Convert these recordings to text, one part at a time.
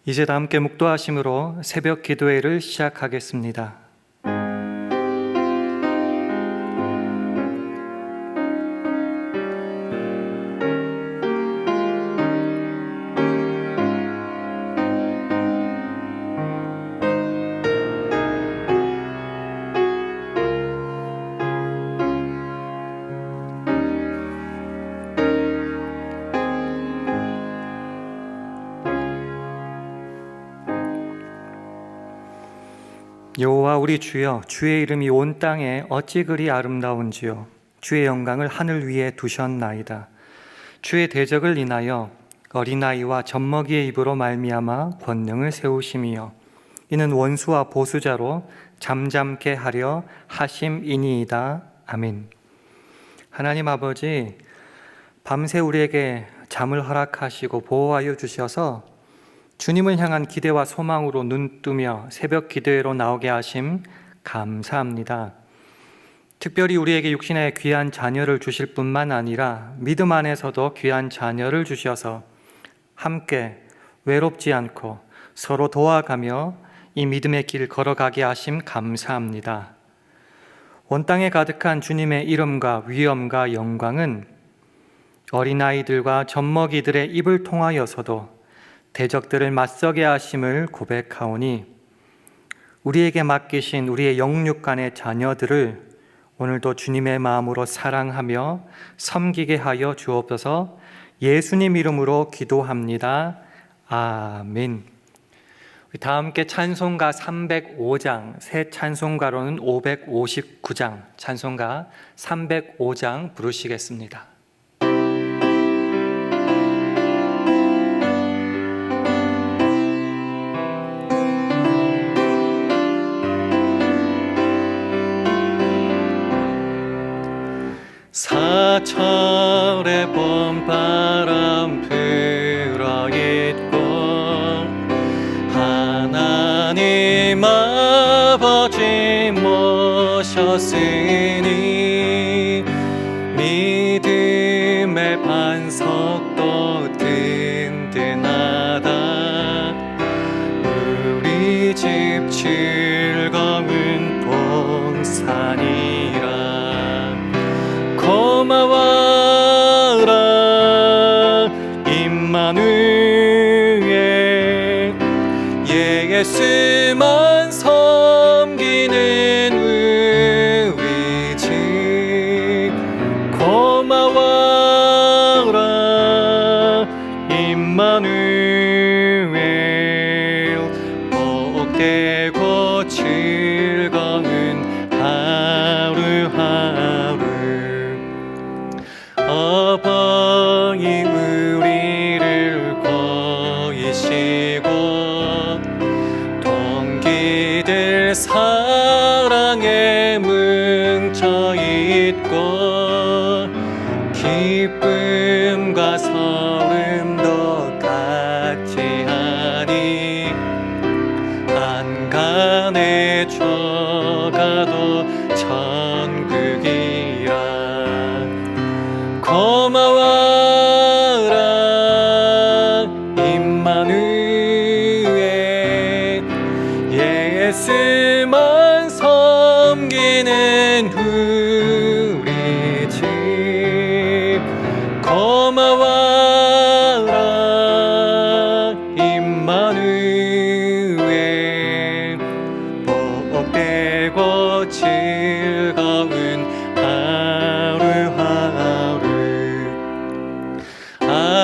이제 다 함께 묵도하심으로 새벽 기도회를 시작하겠습니다. 여호와 우리 주여, 주의 이름이 온 땅에 어찌 그리 아름다운지요. 주의 영광을 하늘 위에 두셨나이다. 주의 대적을 인하여 어린아이와 젖먹이의 입으로 말미암아 권능을 세우심이요, 이는 원수와 보수자로 잠잠케 하려 하심이니이다. 아멘. 하나님 아버지, 밤새 우리에게 잠을 허락하시고 보호하여 주셔서 주님을 향한 기대와 소망으로 눈뜨며 새벽 기도회로 나오게 하심 감사합니다. 특별히 우리에게 육신의 귀한 자녀를 주실 뿐만 아니라 믿음 안에서도 귀한 자녀를 주셔서 함께 외롭지 않고 서로 도와가며 이 믿음의 길 걸어가게 하심 감사합니다. 온 땅에 가득한 주님의 이름과 위엄과 영광은 어린아이들과 젖먹이들의 입을 통하여서도 대적들을 맞서게 하심을 고백하오니, 우리에게 맡기신 우리의 영육간의 자녀들을 오늘도 주님의 마음으로 사랑하며 섬기게 하여 주옵소서. 예수님 이름으로 기도합니다. 아멘. 다 함께 찬송가 305장, 새 찬송가로는 559장, 찬송가 305장 부르시겠습니다. 사철의 봄바람 불어있고 하나님 아버지 모셨으니 믿음의 반석도 든든하다. 우리 집 즐거운 동산이라. 고마워라 임마누엘, 예수만 섬기는 우리 집. 고마워라 임마누엘, 복되고 즐거운 하루하루. 어버이 우리를 보이시고 동기들 사랑에 뭉쳐있고 기쁨과 서름도 같이 하니 안간에 저가도 천국이라. 고마워라 임마누엘, 예수만 섬기는 우리 집. 고마워라 임마누엘, 복되고 즐거운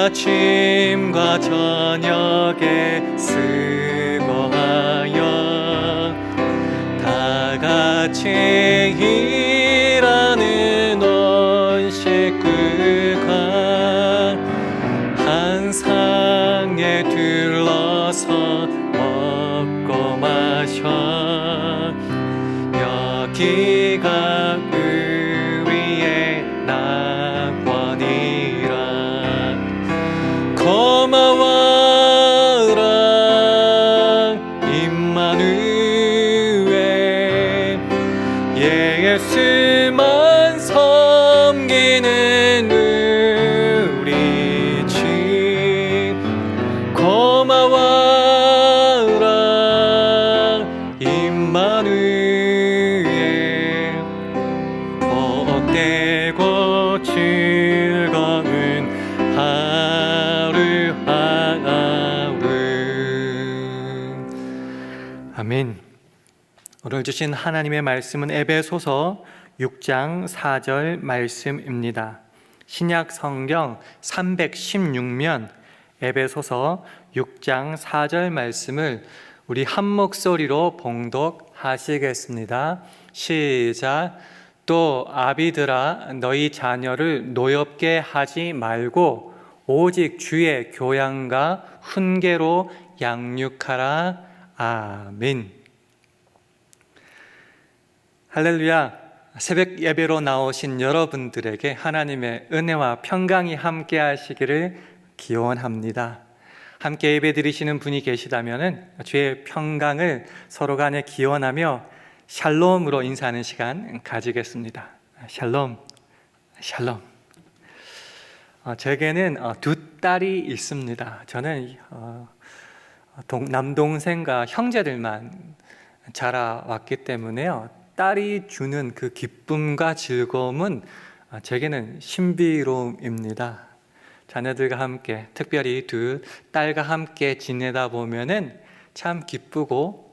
아침과 저녁에 수고하여 다 같이 일하는 온 식구가 한 상에 둘러서 먹고 마셔. 여기가 우리의 낙원이라. 고마워라 임마누엘, 예수만 섬기는 오늘 주신 하나님의 말씀은 에베소서 6장 4절 말씀입니다. 신약 성경 316면 에베소서 6장 4절 말씀을 우리 한 목소리로 봉독하시겠습니다. 시작. 또 아비들아 너희 자녀를 노엽게 하지 말고 오직 주의 교양과 훈계로 양육하라. 아멘. 할렐루야. 새벽 예배로 나오신 여러분들에게 하나님의 은혜와 평강이 함께 하시기를 기원합니다. 함께 예배 드리시는 분이 계시다면 주의 평강을 서로 간에 기원하며 샬롬으로 인사하는 시간 가지겠습니다. 샬롬, 샬롬. 제게는 두 딸이 있습니다. 저는 남동생과 형제들만 자라왔기 때문에요. 딸이 주는 그 기쁨과 즐거움은 제게는 신비로움입니다. 자녀들과 함께, 특별히 두 딸과 함께 지내다 보면은 참 기쁘고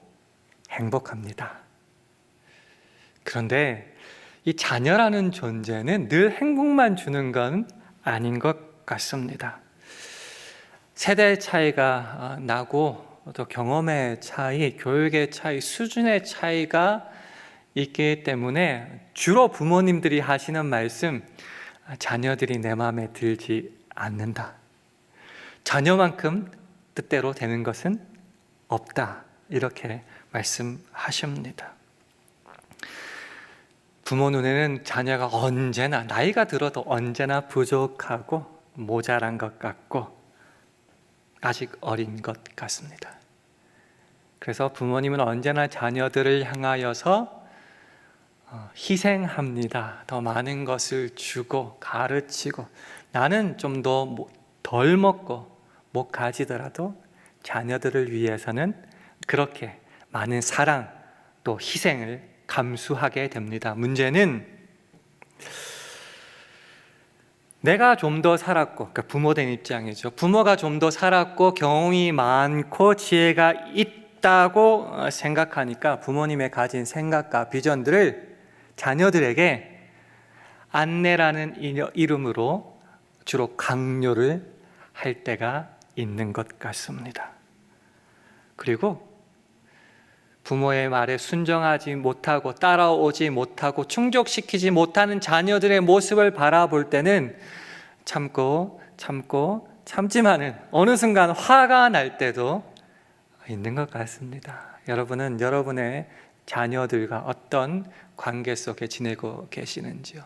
행복합니다. 그런데 이 자녀라는 존재는 늘 행복만 주는 건 아닌 것 같습니다. 세대 차이가 나고 또 경험의 차이, 교육의 차이, 수준의 차이가 있기 때문에 주로 부모님들이 하시는 말씀, 자녀들이 내 마음에 들지 않는다. 자녀만큼 뜻대로 되는 것은 없다. 이렇게 말씀하십니다. 부모 눈에는 자녀가 언제나, 나이가 들어도 언제나 부족하고 모자란 것 같고 아직 어린 것 같습니다. 그래서 부모님은 언제나 자녀들을 향하여서 희생합니다. 더 많은 것을 주고 가르치고, 나는 좀 덜 먹고 못 가지더라도 자녀들을 위해서는 그렇게 많은 사랑 또 희생을 감수하게 됩니다. 문제는 내가 좀 더 살았고, 그러니까 부모된 입장이죠. 부모가 좀 더 살았고 경험이 많고 지혜가 있다고 생각하니까 부모님의 가진 생각과 비전들을 자녀들에게 안내라는 이름으로 주로 강요를 할 때가 있는 것 같습니다. 그리고 부모의 말에 순종하지 못하고 따라오지 못하고 충족시키지 못하는 자녀들의 모습을 바라볼 때는 참지만은 어느 순간 화가 날 때도 있는 것 같습니다. 여러분은 여러분의 자녀들과 어떤 관계 속에 지내고 계시는지요?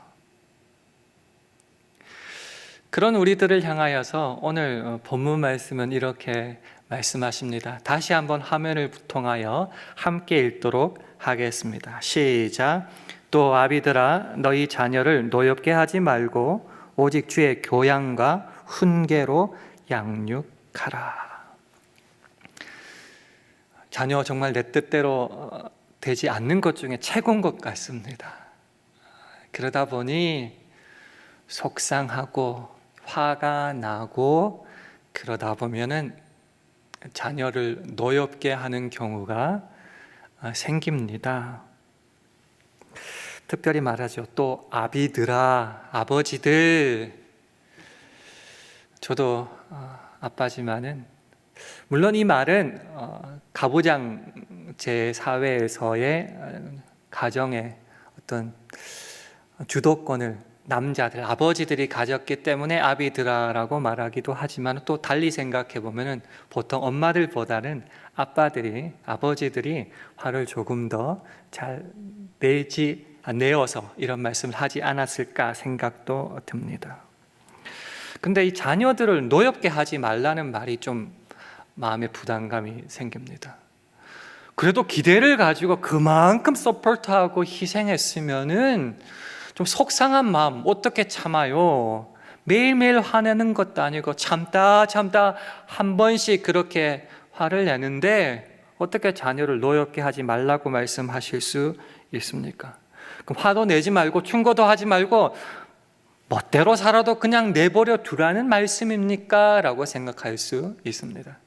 그런 우리들을 향하여서 오늘 본문 말씀은 이렇게 말씀하십니다. 다시 한번 화면을 통하여 함께 읽도록 하겠습니다. 시작. 또 아비들아 너희 자녀를 노엽게 하지 말고 오직 주의 교양과 훈계로 양육하라. 자녀 정말 내 뜻대로 되지 않는 것 중에 최고인 것 같습니다. 그러다 보니 속상하고 화가 나고, 그러다 보면은 자녀를 노엽게 하는 경우가 생깁니다. 특별히 말하죠. 또 아비들아, 아버지들. 저도 아빠지만은 물론 이 말은 가부장제 사회에서의 가정의 어떤 주도권을 남자들, 아버지들이 가졌기 때문에 아비들아라고 말하기도 하지만, 또 달리 생각해 보면은 보통 엄마들보다는 아버지들이 화를 조금 더 잘 내어서 이런 말씀을 하지 않았을까 생각도 듭니다. 근데 이 자녀들을 노엽게 하지 말라는 말이 좀 마음에 부담감이 생깁니다. 그래도 기대를 가지고 그만큼 서포트하고 희생했으면은 좀 속상한 마음 어떻게 참아요? 매일매일 화내는 것도 아니고 참다 한 번씩 그렇게 화를 내는데 어떻게 자녀를 노엽게 하지 말라고 말씀하실 수 있습니까? 그럼 화도 내지 말고 충고도 하지 말고 멋대로 살아도 그냥 내버려 두라는 말씀입니까? 라고 생각할 수 있습니다.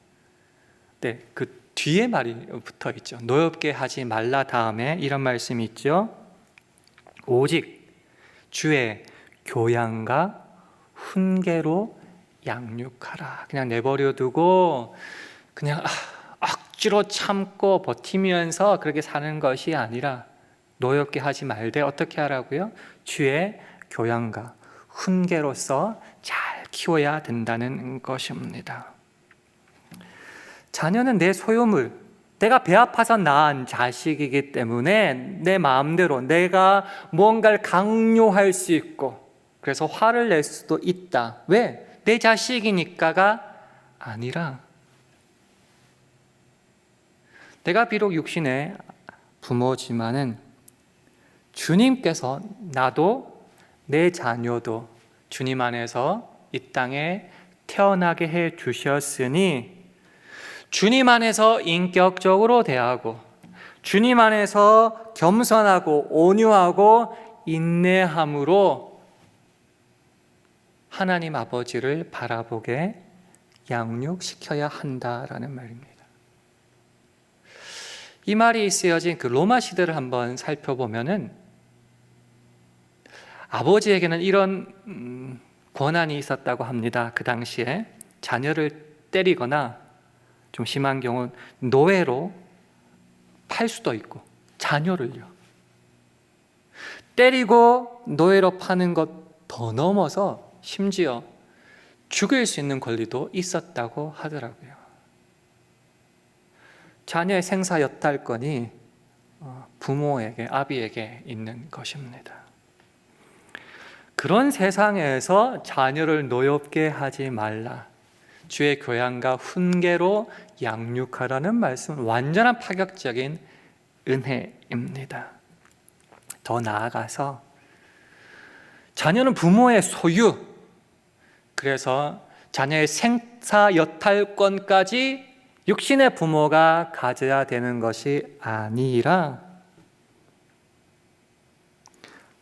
네, 그 뒤에 말이 붙어 있죠. 노엽게 하지 말라 다음에 이런 말씀이 있죠. 오직 주의 교양과 훈계로 양육하라. 그냥 내버려 두고 그냥 억지로 참고 버티면서 그렇게 사는 것이 아니라 노엽게 하지 말되 어떻게 하라고요? 주의 교양과 훈계로서 잘 키워야 된다는 것입니다. 자녀는 내 소유물, 내가 배 아파서 낳은 자식이기 때문에 내 마음대로 내가 뭔가를 강요할 수 있고 그래서 화를 낼 수도 있다. 왜? 내 자식이니까가 아니라 내가 비록 육신의 부모지만은 주님께서 나도 내 자녀도 주님 안에서 이 땅에 태어나게 해 주셨으니 주님 안에서 인격적으로 대하고 주님 안에서 겸손하고 온유하고 인내함으로 하나님 아버지를 바라보게 양육시켜야 한다라는 말입니다. 이 말이 쓰여진 그 로마 시대를 한번 살펴보면은 아버지에게는 이런 권한이 있었다고 합니다. 그 당시에 자녀를 때리거나 좀 심한 경우는 노예로 팔 수도 있고 자녀를요. 때리고 노예로 파는 것 더 넘어서 심지어 죽일 수 있는 권리도 있었다고 하더라고요. 자녀의 생사 여탈권이 부모에게, 아비에게 있는 것입니다. 그런 세상에서 자녀를 노엽게 하지 말라. 주의 교양과 훈계로 양육하라는 말씀은 완전한 파격적인 은혜입니다. 더 나아가서 자녀는 부모의 소유, 그래서 자녀의 생사 여탈권까지 육신의 부모가 가져야 되는 것이 아니라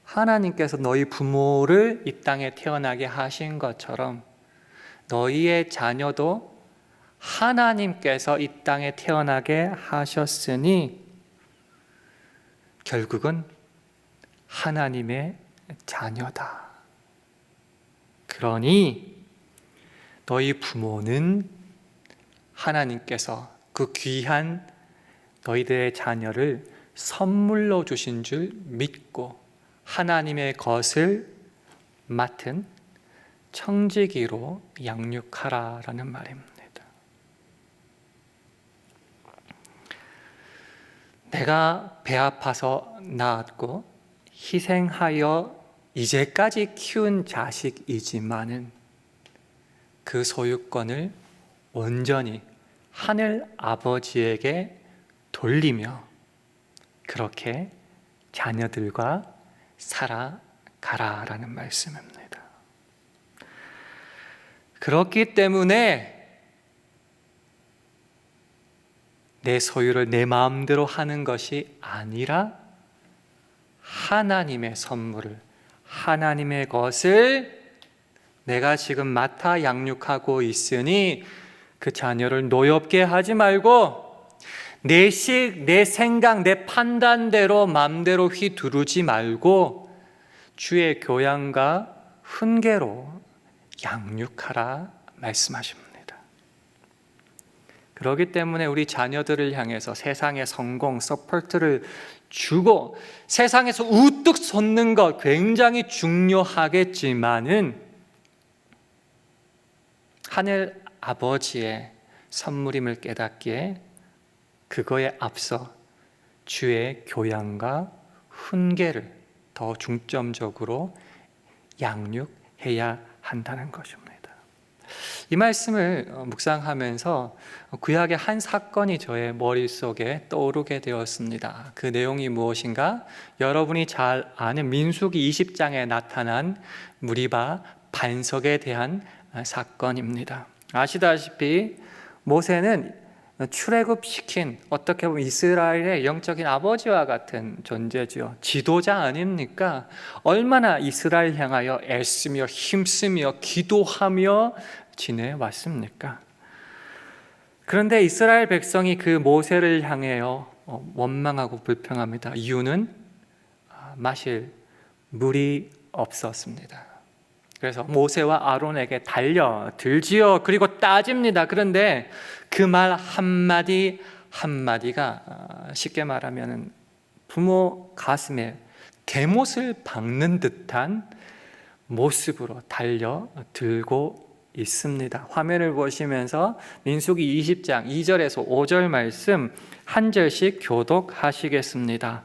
하나님께서 너희 부모를 이 땅에 태어나게 하신 것처럼 너희의 자녀도 하나님께서 이 땅에 태어나게 하셨으니 결국은 하나님의 자녀다. 그러니 너희 부모는 하나님께서 그 귀한 너희들의 자녀를 선물로 주신 줄 믿고 하나님의 것을 맡은 청지기로 양육하라라는 말입니다. 내가 배 아파서 낳았고 희생하여 이제까지 키운 자식이지만은 그 소유권을 온전히 하늘 아버지에게 돌리며 그렇게 자녀들과 살아가라라는 말씀입니다. 그렇기 때문에 내 소유를 내 마음대로 하는 것이 아니라 하나님의 선물을, 하나님의 것을 내가 지금 맡아 양육하고 있으니 그 자녀를 노엽게 하지 말고 내 생각, 내 판단대로 마음대로 휘두르지 말고 주의 교양과 훈계로 양육하라 말씀하십니다. 그렇기 때문에 우리 자녀들을 향해서 세상의 성공, 서포트를 주고 세상에서 우뚝 솟는 것 굉장히 중요하겠지만은 하늘 아버지의 선물임을 깨닫기에 그거에 앞서 주의 교양과 훈계를 더 중점적으로 양육해야 한다는 것입니다. 이 말씀을 묵상하면서 구약의 한 사건이 저의 머릿속에 떠오르게 되었습니다. 그 내용이 무엇인가? 여러분이 잘 아는 민수기 20장에 나타난 무리바 반석에 대한 사건입니다. 아시다시피 모세는 출애굽시킨 어떻게 보면 이스라엘의 영적인 아버지와 같은 존재죠. 지도자 아닙니까? 얼마나 이스라엘 향하여 애쓰며 힘쓰며 기도하며 지내왔습니까? 그런데 이스라엘 백성이 그 모세를 향해요 원망하고 불평합니다. 이유는 마실 물이 없었습니다. 그래서 모세와 아론에게 달려들지요. 그리고 따집니다. 그런데 그 말 한마디 한마디가 쉽게 말하면 부모 가슴에 대못을 박는 듯한 모습으로 달려들고 있습니다. 화면을 보시면서 민수기 20장 2절에서 5절 말씀 한 절씩 교독하시겠습니다.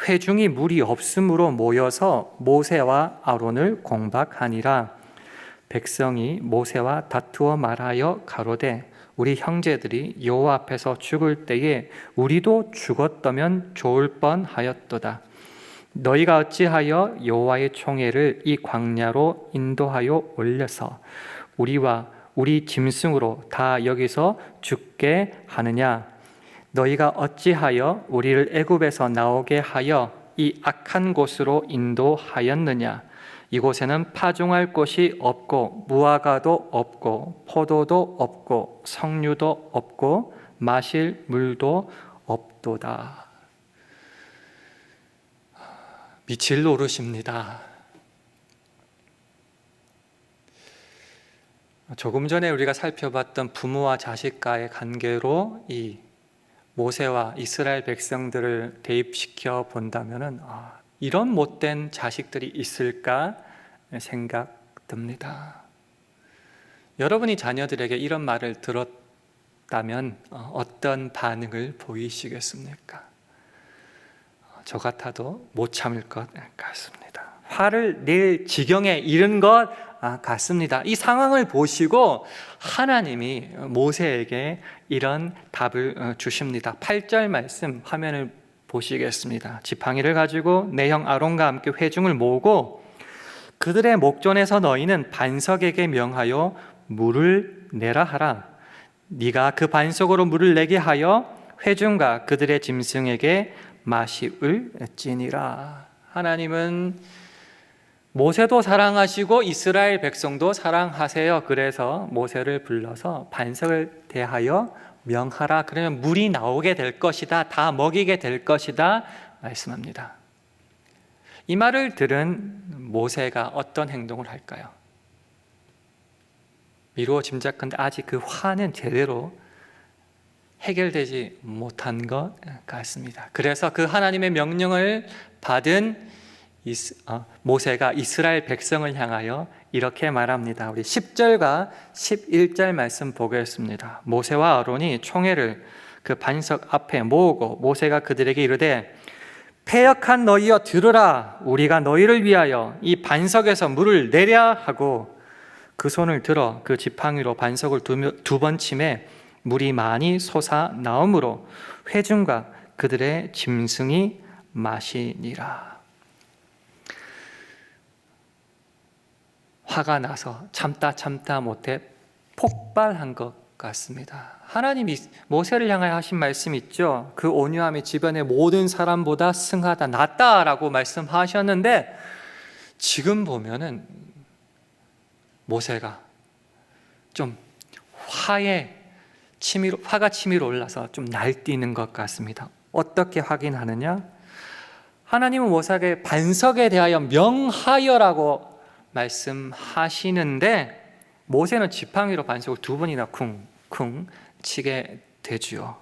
회중이 물이 없으므로 모여서 모세와 아론을 공박하니라. 백성이 모세와 다투어 말하여 가로되 우리 형제들이 여호와 앞에서 죽을 때에 우리도 죽었다면 좋을 뻔하였도다. 너희가 어찌하여 여호와의 총애를 이 광야로 인도하여 올려서 우리와 우리 짐승으로 다 여기서 죽게 하느냐? 너희가 어찌하여 우리를 애굽에서 나오게 하여 이 악한 곳으로 인도하였느냐? 이곳에는 파종할 곳이 없고 무화과도 없고 포도도 없고 석류도 없고 마실 물도 없도다. 미칠 노릇입니다. 조금 전에 우리가 살펴봤던 부모와 자식과의 관계로 이 모세와 이스라엘 백성들을 대입시켜 본다면은 이런 못된 자식들이 있을까 생각됩니다. 여러분이 자녀들에게 이런 말을 들었다면 어떤 반응을 보이시겠습니까? 저 같아도 못 참을 것 같습니다. 화를 낼 지경에 이른 것 같습니다. 이 상황을 보시고 하나님이 모세에게 이런 답을 주십니다. 8절 말씀 화면을 보시겠습니다. 지팡이를 가지고 내 형 아론과 함께 회중을 모으고 그들의 목전에서 너희는 반석에게 명하여 물을 내라 하라. 네가 그 반석으로 물을 내게 하여 회중과 그들의 짐승에게 마시을지니라. 하나님은 모세도 사랑하시고 이스라엘 백성도 사랑하세요. 그래서 모세를 불러서 반석을 대하여 명하라. 그러면 물이 나오게 될 것이다. 다 먹이게 될 것이다 말씀합니다. 이 말을 들은 모세가 어떤 행동을 할까요? 미루어 짐작컨대 아직 그 화는 제대로 해결되지 못한 것 같습니다. 그래서 그 하나님의 명령을 받은 모세가 이스라엘 백성을 향하여 이렇게 말합니다. 우리 10절과 11절 말씀 보겠습니다. 모세와 아론이 총회를 그 반석 앞에 모으고 모세가 그들에게 이르되 패역한 너희여 들으라. 우리가 너희를 위하여 이 반석에서 물을 내랴 하고 그 손을 들어 그 지팡이로 반석을 두 번 치매 물이 많이 솟아 나오므로 회중과 그들의 짐승이 마시니라. 화가 나서 참다 못해 폭발한 것 같습니다. 하나님이 모세를 향하여 하신 말씀 있죠. 그 온유함이 주변의 모든 사람보다 승하다 낫다라고 말씀하셨는데 지금 보면은 모세가 좀 화가 치밀어 올라서 좀 날뛰는 것 같습니다. 어떻게 확인하느냐? 하나님은 모세에게 반석에 대하여 명하여라고 말씀하시는데 모세는 지팡이로 반석을 두 번이나 쿵쿵 치게 되죠.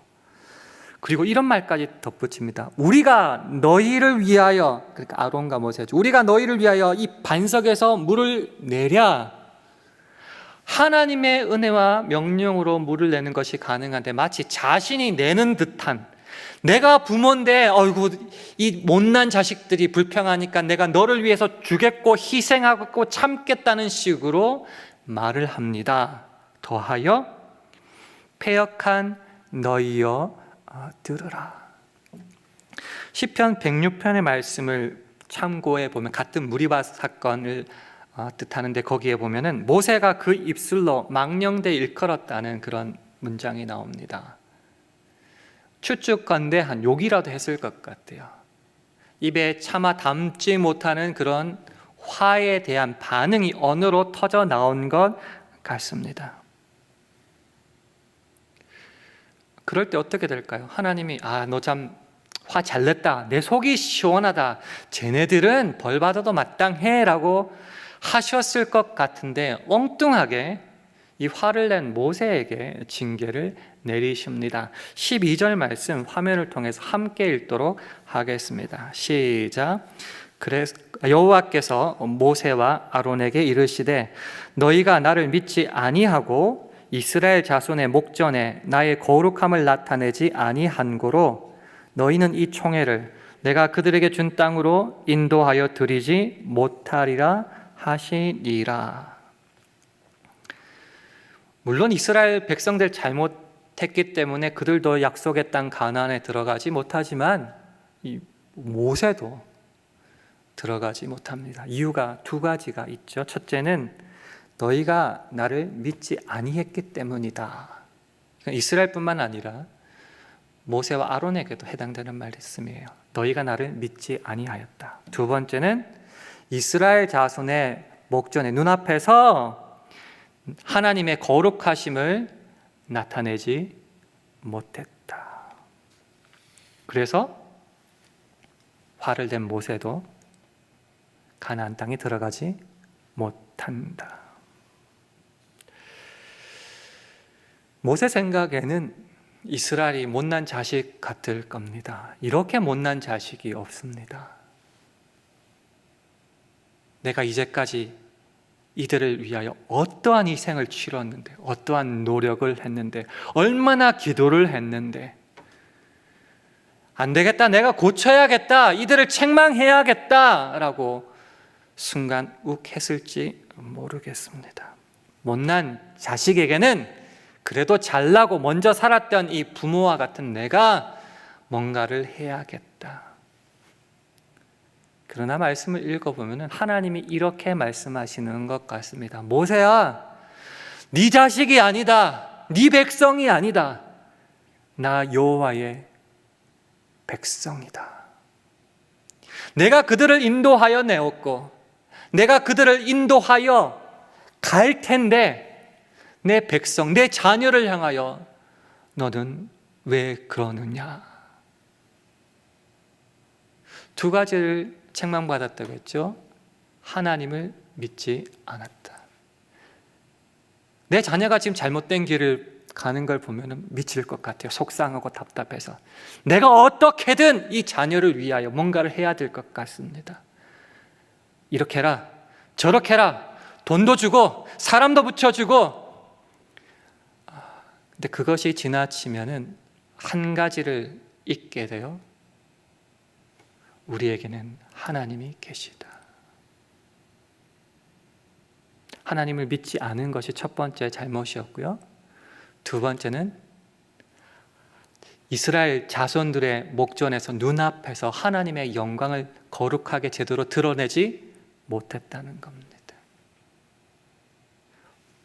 그리고 이런 말까지 덧붙입니다. 우리가 너희를 위하여, 그러니까 아론과 모세죠. 우리가 너희를 위하여 이 반석에서 물을 내랴. 하나님의 은혜와 명령으로 물을 내는 것이 가능한데 마치 자신이 내는 듯한, 내가 부모인데 어이구 이 못난 자식들이 불평하니까 내가 너를 위해서 주겠고 희생하고 참겠다는 식으로 말을 합니다. 더하여 패역한 너희여 들으라. 시편 106편의 말씀을 참고해 보면 같은 무리바 사건을 뜻하는데 거기에 보면은 모세가 그 입술로 망령되 일컬었다는 그런 문장이 나옵니다. 추측건대 한 욕이라도 했을 것 같아요. 입에 차마 담지 못하는 그런 화에 대한 반응이 언어로 터져 나온 것 같습니다. 그럴 때 어떻게 될까요? 하나님이 너 참 화 잘 냈다, 내 속이 시원하다, 쟤네들은 벌 받아도 마땅해 라고 하셨을 것 같은데 엉뚱하게 이 화를 낸 모세에게 징계를 내리십니다. 12절 말씀 화면을 통해서 함께 읽도록 하겠습니다. 시작. 그래서 여호와께서 모세와 아론에게 이르시되 너희가 나를 믿지 아니하고 이스라엘 자손의 목전에 나의 거룩함을 나타내지 아니한 고로 너희는 이 총회를 내가 그들에게 준 땅으로 인도하여 드리지 못하리라 하시니라. 물론 이스라엘 백성들 잘못했기 때문에 그들도 약속의 땅 가나안에 들어가지 못하지만 이 모세도 들어가지 못합니다. 이유가 두 가지가 있죠. 첫째는 너희가 나를 믿지 아니했기 때문이다. 이스라엘뿐만 아니라 모세와 아론에게도 해당되는 말씀이에요. 너희가 나를 믿지 아니하였다. 두 번째는 이스라엘 자손의 목전에 눈앞에서 하나님의 거룩하심을 나타내지 못했다. 그래서 화를 낸 모세도 가나안 땅에 들어가지 못한다. 모세 생각에는 이스라엘이 못난 자식 같을 겁니다. 이렇게 못난 자식이 없습니다. 내가 이제까지 이들을 위하여 어떠한 희생을 치렀는데, 어떠한 노력을 했는데, 얼마나 기도를 했는데, 안 되겠다, 내가 고쳐야겠다, 이들을 책망해야겠다 라고 순간 욱했을지 모르겠습니다. 못난 자식에게는 그래도 잘나고 먼저 살았던 이 부모와 같은 내가 뭔가를 해야겠다. 그러나 말씀을 읽어보면 하나님이 이렇게 말씀하시는 것 같습니다. 모세야, 네 자식이 아니다, 네 백성이 아니다, 나 여호와의 백성이다. 내가 그들을 인도하여 내었고 내가 그들을 인도하여 갈 텐데 내 백성, 내 자녀를 향하여 너는 왜 그러느냐? 두 가지를 책망받았다고 했죠. 하나님을 믿지 않았다. 내 자녀가 지금 잘못된 길을 가는 걸 보면 미칠 것 같아요. 속상하고 답답해서 내가 어떻게든 이 자녀를 위하여 뭔가를 해야 될 것 같습니다. 이렇게 해라, 저렇게 해라, 돈도 주고 사람도 붙여주고. 근데 그것이 지나치면은 한 가지를 잊게 돼요. 우리에게는 하나님이 계시다. 하나님을 믿지 않은 것이 첫 번째 잘못이었고요. 두 번째는 이스라엘 자손들의 목전에서 눈앞에서 하나님의 영광을 거룩하게 제대로 드러내지 못했다는 겁니다.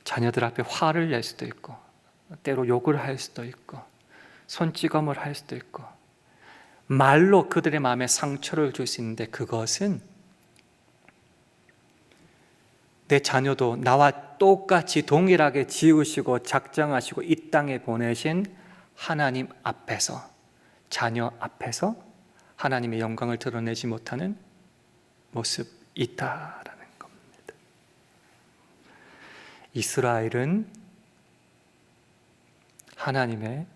자녀들 앞에 화를 낼 수도 있고 때로 욕을 할 수도 있고 손찌검을 할 수도 있고 말로 그들의 마음에 상처를 줄 수 있는데 그것은 내 자녀도 나와 똑같이 동일하게 지으시고 작정하시고 이 땅에 보내신 하나님 앞에서, 자녀 앞에서 하나님의 영광을 드러내지 못하는 모습이다라는 겁니다. 이스라엘은 하나님의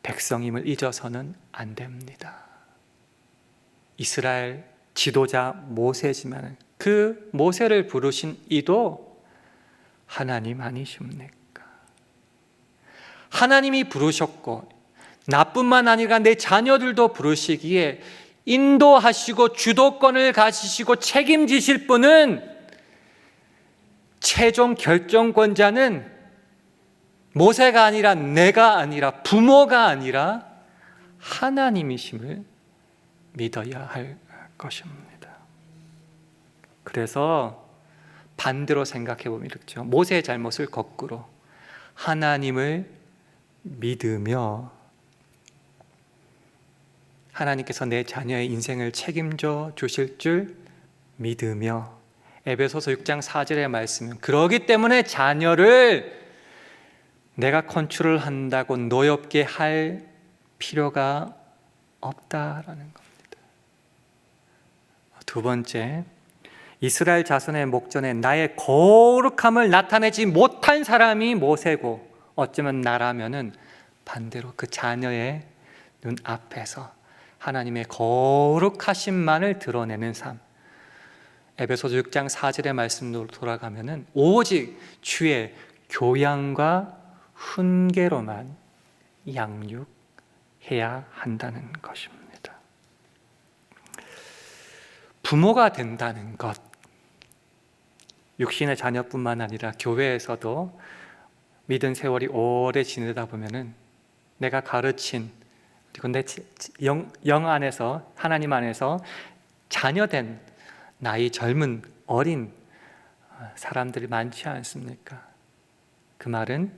백성임을 잊어서는 안 됩니다. 이스라엘 지도자 모세지만 그 모세를 부르신 이도 하나님 아니십니까? 하나님이 부르셨고 나뿐만 아니라 내 자녀들도 부르시기에 인도하시고 주도권을 가지시고 책임지실 분은, 최종 결정권자는 모세가 아니라 내가 아니라 부모가 아니라 하나님이심을 믿어야 할 것입니다. 그래서 반대로 생각해 보면 이렇죠. 모세의 잘못을 거꾸로 하나님을 믿으며 하나님께서 내 자녀의 인생을 책임져 주실 줄 믿으며, 에베소서 6장 4절의 말씀은 그러기 때문에 자녀를 내가 컨트롤한다고 노엽게 할 필요가 없다라는 겁니다. 두 번째, 이스라엘 자손의 목전에 나의 거룩함을 나타내지 못한 사람이 모세고 어쩌면 나라면은 반대로 그 자녀의 눈앞에서 하나님의 거룩하심만을 드러내는 삶. 에베소서 6장 4절의 말씀으로 돌아가면은 오직 주의 교양과 훈계로만 양육해야 한다는 것입니다. 부모가 된다는 것, 육신의 자녀뿐만 아니라 교회에서도 믿은 세월이 오래 지내다 보면은 내가 가르친, 그리고 내 영 안에서, 하나님 안에서 자녀된 나이 젊은 어린 사람들이 많지 않습니까? 그 말은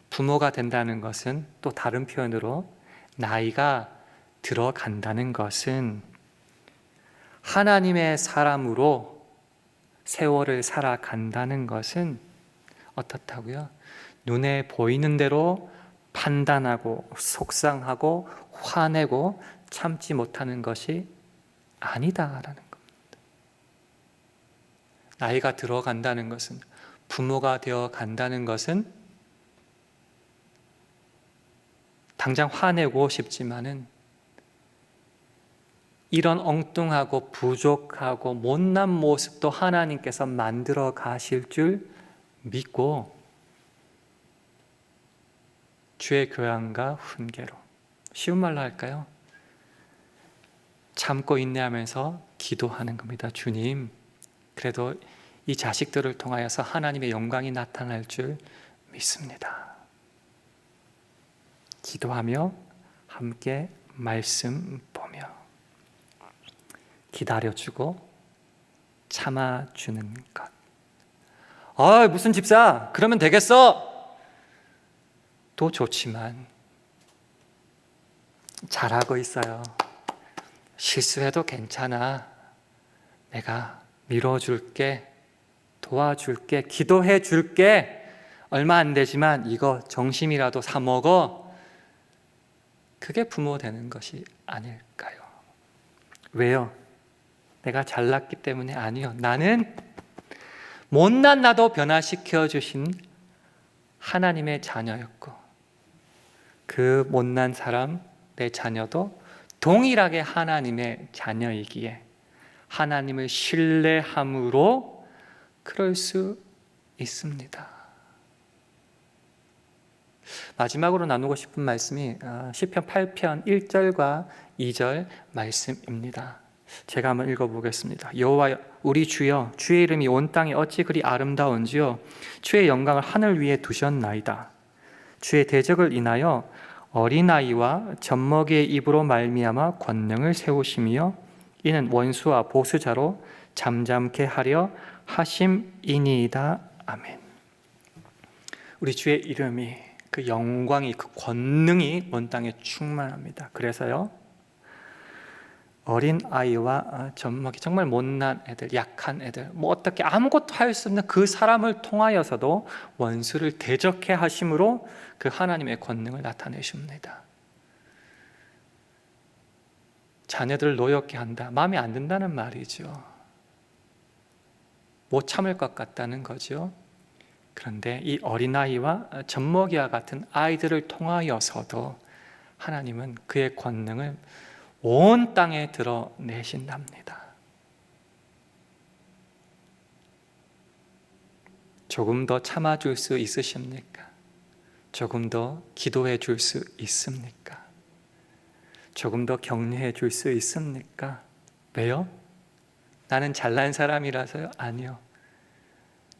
부모가 된다는 것은 또 다른 표현으로 나이가 들어간다는 것은 하나님의 사람으로 세월을 살아간다는 것은 어떻다고요? 눈에 보이는 대로 판단하고 속상하고 화내고 참지 못하는 것이 아니다라는 겁니다. 나이가 들어간다는 것은, 부모가 되어 간다는 것은 당장 화내고 싶지만은 이런 엉뚱하고 부족하고 못난 모습도 하나님께서 만들어 가실 줄 믿고 주의 교양과 훈계로, 쉬운 말로 할까요? 참고 인내하면서 기도하는 겁니다. 주님, 그래도 이 자식들을 통하여서 하나님의 영광이 나타날 줄 믿습니다. 기도하며 함께 말씀 보며 기다려주고 참아주는 것. 무슨 집사, 그러면 되겠어? 도 좋지만 잘하고 있어요. 실수해도 괜찮아. 내가 밀어줄게, 도와줄게, 기도해줄게. 얼마 안 되지만 이거 정심이라도 사 먹어. 그게 부모 되는 것이 아닐까요? 왜요? 내가 잘났기 때문에? 아니요. 나는 못난 나도 변화시켜 주신 하나님의 자녀였고, 그 못난 사람, 내 자녀도 동일하게 하나님의 자녀이기에 하나님을 신뢰함으로 그럴 수 있습니다. 마지막으로 나누고 싶은 말씀이 시편 8편 1절과 2절 말씀입니다. 제가 한번 읽어보겠습니다. 여호와 우리 주여, 주의 이름이 온 땅에 어찌 그리 아름다운지요. 주의 영광을 하늘 위에 두셨나이다. 주의 대적을 인하여 어린아이와 젖먹이의 입으로 말미암아 권능을 세우시며 이는 원수와 보수자로 잠잠케 하려 하심이니이다. 아멘. 우리 주의 이름이, 그 영광이, 그 권능이 온 땅에 충만합니다. 그래서요, 어린아이와 젖먹이, 정말 못난 애들, 약한 애들, 어떻게 아무것도 할 수 없는 그 사람을 통하여서도 원수를 대적해 하심으로 그 하나님의 권능을 나타내십니다. 자녀들을 노엽게 한다, 마음에 안 든다는 말이죠. 못 참을 것 같다는 거죠. 그런데 이 어린아이와 젖먹이와 같은 아이들을 통하여서도 하나님은 그의 권능을 온 땅에 드러내신답니다. 조금 더 참아줄 수 있으십니까? 조금 더 기도해 줄 수 있습니까? 조금 더 격려해 줄 수 있습니까? 왜요? 나는 잘난 사람이라서요? 아니요.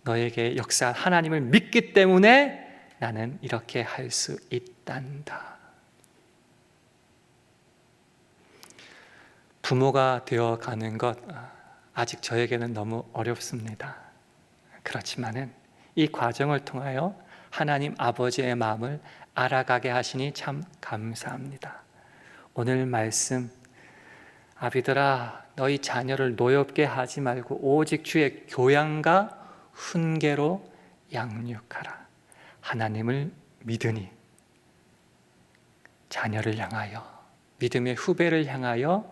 너에게 역사 하나님을 믿기 때문에 나는 이렇게 할 수 있단다. 부모가 되어가는 것, 아직 저에게는 너무 어렵습니다. 그렇지만은 이 과정을 통하여 하나님 아버지의 마음을 알아가게 하시니 참 감사합니다. 오늘 말씀, 아비들아 너희 자녀를 노엽게 하지 말고 오직 주의 교양과 훈계로 양육하라. 하나님을 믿으니 자녀를 향하여, 믿음의 후배를 향하여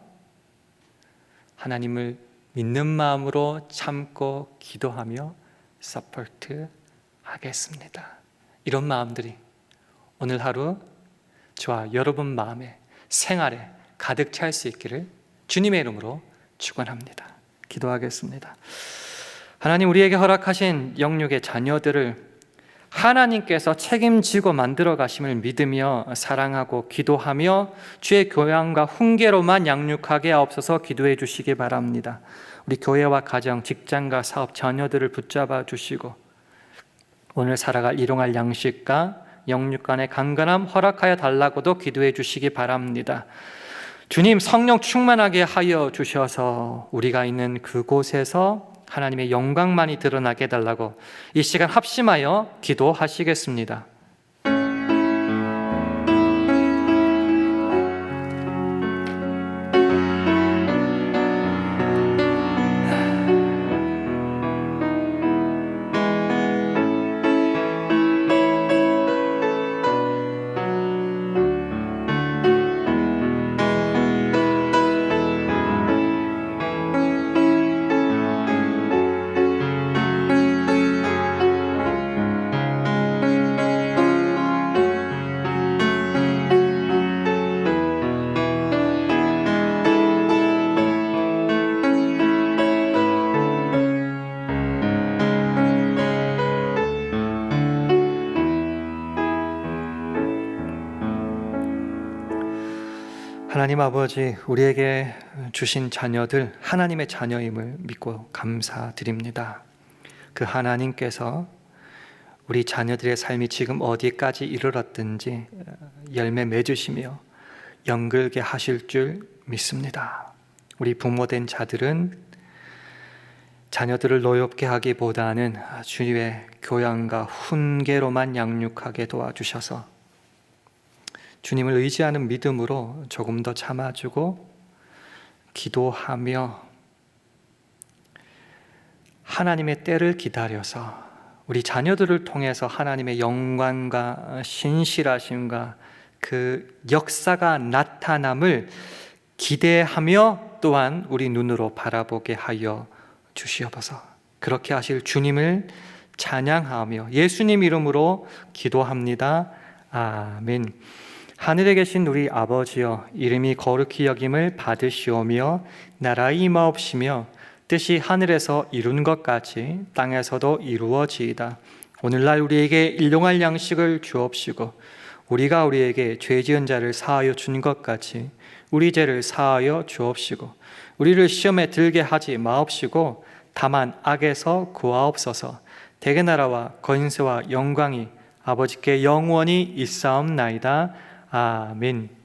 하나님을 믿는 마음으로 참고 기도하며 서포트 하겠습니다. 이런 마음들이 오늘 하루 저와 여러분 마음에, 생활에 가득 찰 수 있기를 주님의 이름으로 축원합니다. 기도하겠습니다. 하나님, 우리에게 허락하신 영육의 자녀들을 하나님께서 책임지고 만들어 가심을 믿으며 사랑하고 기도하며 주의 교양과 훈계로만 양육하게 하옵소서. 기도해 주시기 바랍니다. 우리 교회와 가정, 직장과 사업, 자녀들을 붙잡아 주시고 오늘 살아갈 일용할 양식과 영육 간의 강건함 허락하여 달라고도 기도해 주시기 바랍니다. 주님, 성령 충만하게 하여 주셔서 우리가 있는 그곳에서 하나님의 영광만이 드러나게 해달라고 이 시간 합심하여 기도하시겠습니다. 하나님 아버지, 우리에게 주신 자녀들 하나님의 자녀임을 믿고 감사드립니다. 그 하나님께서 우리 자녀들의 삶이 지금 어디까지 이르렀든지 열매 맺으시며 연글게 하실 줄 믿습니다. 우리 부모된 자들은 자녀들을 노엽게 하기보다는 주님의 교양과 훈계로만 양육하게 도와주셔서 주님을 의지하는 믿음으로 조금 더 참아주고 기도하며 하나님의 때를 기다려서 우리 자녀들을 통해서 하나님의 영광과 신실하심과 그 역사가 나타남을 기대하며 또한 우리 눈으로 바라보게 하여 주시옵소서. 그렇게 하실 주님을 찬양하며 예수님 이름으로 기도합니다. 아멘. 하늘에 계신 우리 아버지여, 이름이 거룩히 여김을 받으시오며 나라의 임하옵시며 뜻이 하늘에서 이룬 것 같이 땅에서도 이루어지이다. 오늘날 우리에게 일용할 양식을 주옵시고 우리가 우리에게 죄 지은 자를 사하여 준 것 같이 우리 죄를 사하여 주옵시고 우리를 시험에 들게 하지 마옵시고 다만 악에서 구하옵소서. 대개 나라와 권세와 영광이 아버지께 영원히 있사옵나이다. 아멘.